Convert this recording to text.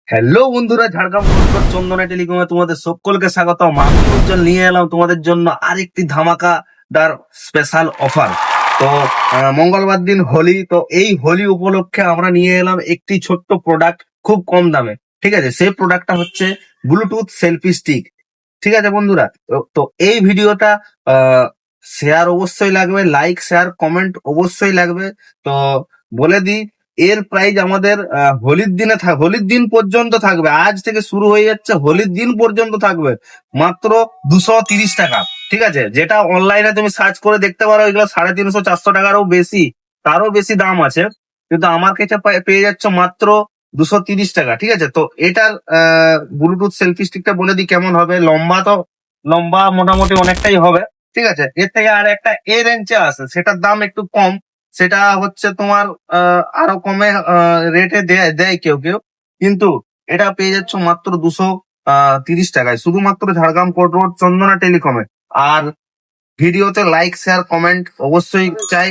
Hello বন্ধুরা, ঝাড়গ্রাম চন্দনা টেলিকমে তোমাদের সকলকে স্বাগত। আমি উজ্জ্বল নিয়ে এলাম তোমাদের জন্য আরেকটি ধামাকাদার স্পেশাল অফার। তো মঙ্গলবার দিন হোলি, তো এই হোলি উপলক্ষে আমরা নিয়ে এলাম একটি ছোট্ট প্রোডাক্ট খুব কম দামে। ঠিক আছে, সেই প্রোডাক্টটা হচ্ছে ব্লুটুথ সেলফি স্টিক। ঠিক আছে বন্ধুরা, তো এই ভিডিওটা শেয়ার অবশ্যই লাগবে, লাইক শেয়ার কমেন্ট অবশ্যই লাগবে। তো বলে দিই, এর প্রাইস আমাদের হোলির দিন পর্যন্ত থাকবে। আজ থেকে শুরু হয়ে যাচ্ছে, হোলির দিন পর্যন্ত থাকবে মাত্র 230 টাকা। ঠিক আছে, যেটা অনলাইনে তুমি সার্চ করে দেখতে পারো, এগুলো 350-400 টাকারও বেশি, তারও বেশি দাম আছে। কিন্তু আমার কাছে পেয়ে যাচ্ছ মাত্র 230 টাকা। ঠিক আছে, তো এটার ব্লুটুথ সেলফি স্টিকটা বলে দিই কেমন হবে। লম্বা মোটামুটি অনেকটাই হবে। ঠিক আছে, এর থেকে আর একটা এ রেঞ্জে আছে, সেটার দাম একটু কম। সেটা হচ্ছে তোমার আরো কমে রেটে দেয় কেউ কেউ, কিন্তু এটা পেয়ে যাচ্ছ মাত্র 230 টাকায়, শুধুমাত্র ঝাড়গ্রাম কোর্ট রোড চন্দনা টেলিকমে। আর ভিডিওতে লাইক শেয়ার কমেন্ট অবশ্যই চাই।